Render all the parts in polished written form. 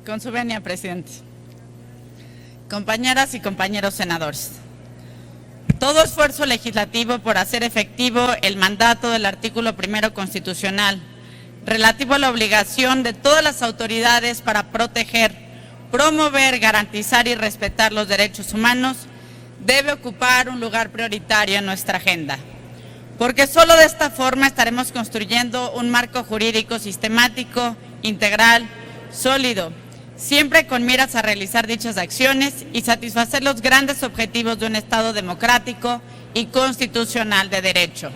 Con su venia, presidente. Compañeras y compañeros senadores, todo esfuerzo legislativo por hacer efectivo el mandato del artículo 1 constitucional relativo a la obligación de todas las autoridades para proteger, promover, garantizar y respetar los derechos humanos debe ocupar un lugar prioritario en nuestra agenda, porque solo de esta forma estaremos construyendo un marco jurídico sistemático, integral, sólido, siempre con miras a realizar dichas acciones y satisfacer los grandes objetivos de un Estado democrático y constitucional de derecho.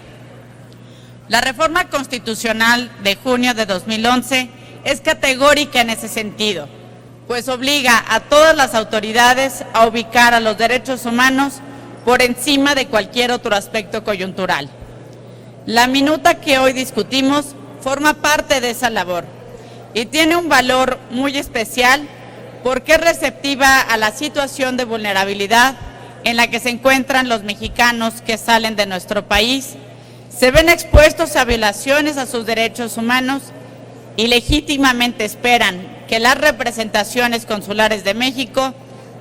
La reforma constitucional de junio de 2011 es categórica en ese sentido, pues obliga a todas las autoridades a ubicar a los derechos humanos por encima de cualquier otro aspecto coyuntural. La minuta que hoy discutimos forma parte de esa labor y tiene un valor muy especial porque es receptiva a la situación de vulnerabilidad en la que se encuentran los mexicanos que salen de nuestro país, se ven expuestos a violaciones a sus derechos humanos y legítimamente esperan que las representaciones consulares de México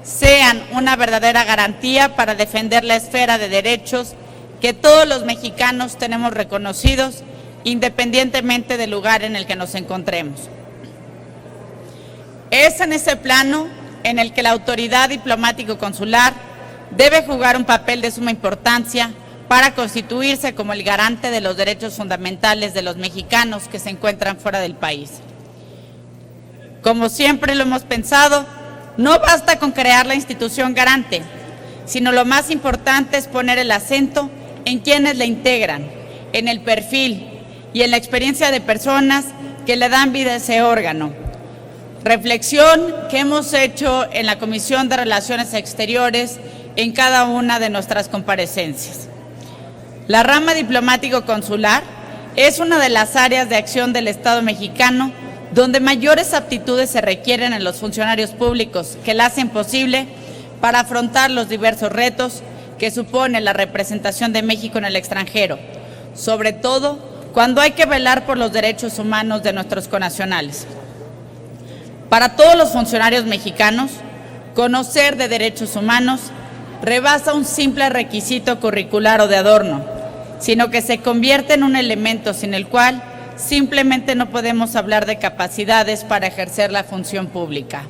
sean una verdadera garantía para defender la esfera de derechos que todos los mexicanos tenemos reconocidos, independientemente del lugar en el que nos encontremos. Es en ese plano en el que la autoridad diplomático-consular debe jugar un papel de suma importancia para constituirse como el garante de los derechos fundamentales de los mexicanos que se encuentran fuera del país. Como siempre lo hemos pensado, no basta con crear la institución garante, sino lo más importante es poner el acento en quienes la integran, en el perfil y en la experiencia de personas que le dan vida a ese órgano. Reflexión que hemos hecho en la Comisión de Relaciones Exteriores en cada una de nuestras comparecencias. La rama diplomático-consular es una de las áreas de acción del Estado mexicano donde mayores aptitudes se requieren en los funcionarios públicos que la hacen posible para afrontar los diversos retos que supone la representación de México en el extranjero, sobre todo cuando hay que velar por los derechos humanos de nuestros connacionales. Para todos los funcionarios mexicanos, conocer de derechos humanos rebasa un simple requisito curricular o de adorno, sino que se convierte en un elemento sin el cual simplemente no podemos hablar de capacidades para ejercer la función pública.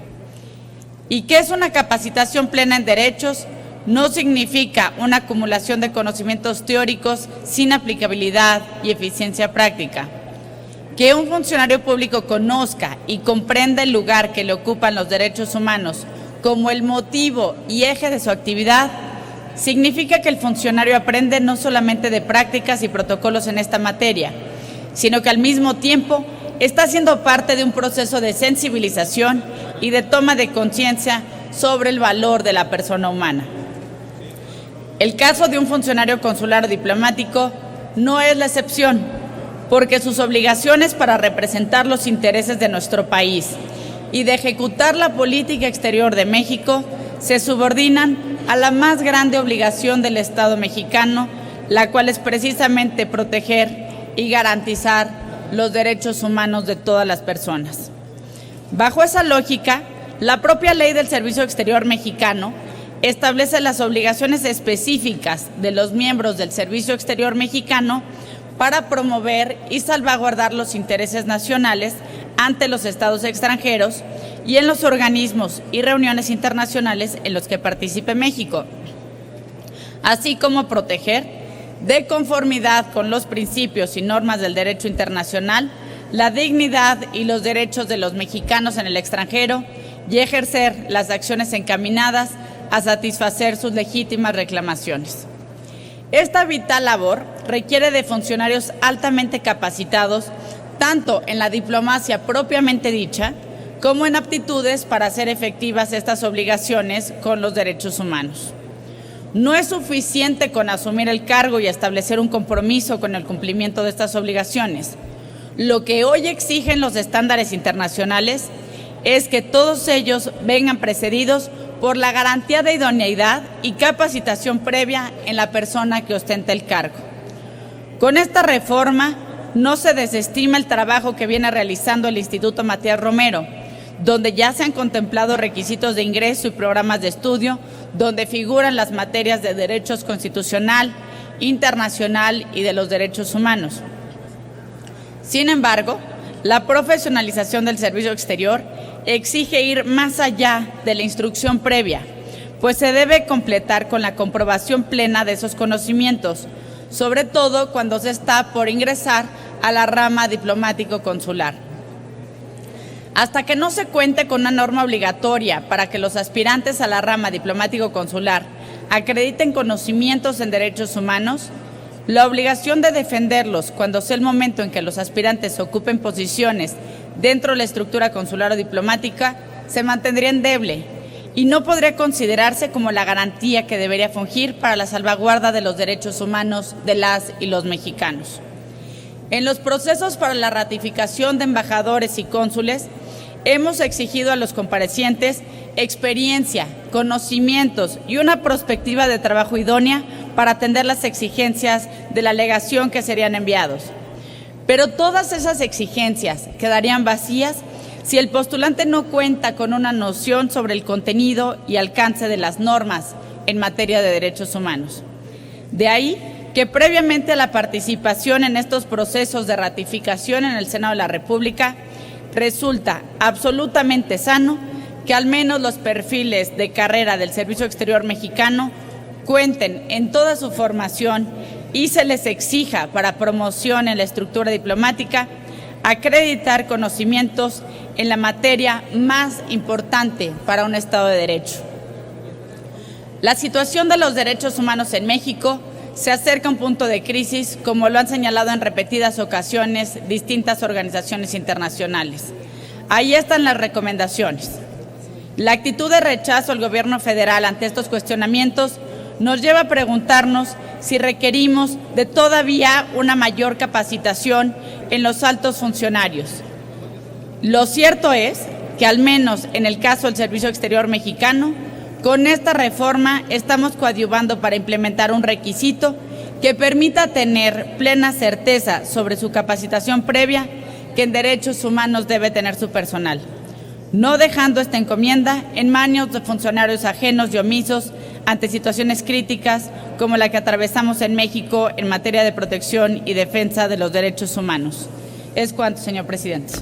Y que es una capacitación plena en derechos no significa una acumulación de conocimientos teóricos sin aplicabilidad y eficiencia práctica. Que un funcionario público conozca y comprenda el lugar que le ocupan los derechos humanos como el motivo y eje de su actividad, significa que el funcionario aprende no solamente de prácticas y protocolos en esta materia, sino que al mismo tiempo está siendo parte de un proceso de sensibilización y de toma de conciencia sobre el valor de la persona humana. El caso de un funcionario consular o diplomático no es la excepción, porque sus obligaciones para representar los intereses de nuestro país y de ejecutar la política exterior de México se subordinan a la más grande obligación del Estado mexicano, la cual es precisamente proteger y garantizar los derechos humanos de todas las personas. Bajo esa lógica, la propia ley del Servicio Exterior mexicano establece las obligaciones específicas de los miembros del Servicio Exterior mexicano para promover y salvaguardar los intereses nacionales ante los estados extranjeros y en los organismos y reuniones internacionales en los que participe México, así como proteger, de conformidad con los principios y normas del derecho internacional, la dignidad y los derechos de los mexicanos en el extranjero y ejercer las acciones encaminadas a satisfacer sus legítimas reclamaciones. Esta vital labor requiere de funcionarios altamente capacitados, tanto en la diplomacia propiamente dicha, como en aptitudes para hacer efectivas estas obligaciones con los derechos humanos. No es suficiente con asumir el cargo y establecer un compromiso con el cumplimiento de estas obligaciones. Lo que hoy exigen los estándares internacionales es que todos ellos vengan precedidos por la garantía de idoneidad y capacitación previa en la persona que ostenta el cargo. Con esta reforma no se desestima el trabajo que viene realizando el Instituto Matías Romero, donde ya se han contemplado requisitos de ingreso y programas de estudio, donde figuran las materias de derechos constitucional, internacional y de los derechos humanos. Sin embargo, la profesionalización del servicio exterior exige ir más allá de la instrucción previa, pues se debe completar con la comprobación plena de esos conocimientos, sobre todo cuando se está por ingresar a la rama diplomático-consular. Hasta que no se cuente con una norma obligatoria para que los aspirantes a la rama diplomático-consular acrediten conocimientos en derechos humanos, la obligación de defenderlos cuando sea el momento en que los aspirantes ocupen posiciones dentro de la estructura consular o diplomática se mantendría endeble y no podría considerarse como la garantía que debería fungir para la salvaguarda de los derechos humanos de las y los mexicanos. En los procesos para la ratificación de embajadores y cónsules, hemos exigido a los comparecientes experiencia, conocimientos y una perspectiva de trabajo idónea para atender las exigencias de la alegación que serían enviados. Pero todas esas exigencias quedarían vacías si el postulante no cuenta con una noción sobre el contenido y alcance de las normas en materia de derechos humanos. De ahí que previamente a la participación en estos procesos de ratificación en el Senado de la República, resulta absolutamente sano que al menos los perfiles de carrera del Servicio Exterior mexicano cuenten en toda su formación y se les exija para promoción en la estructura diplomática acreditar conocimientos en la materia más importante para un Estado de Derecho. La situación de los derechos humanos en México se acerca a un punto de crisis, como lo han señalado en repetidas ocasiones distintas organizaciones internacionales. Ahí están las recomendaciones. La actitud de rechazo al gobierno federal ante estos cuestionamientos nos lleva a preguntarnos si requerimos de todavía una mayor capacitación en los altos funcionarios. Lo cierto es que, al menos en el caso del Servicio Exterior mexicano, con esta reforma estamos coadyuvando para implementar un requisito que permita tener plena certeza sobre su capacitación previa que en derechos humanos debe tener su personal, no dejando esta encomienda en manos de funcionarios ajenos y omisos ante situaciones críticas como la que atravesamos en México en materia de protección y defensa de los derechos humanos. Es cuanto, señor presidente.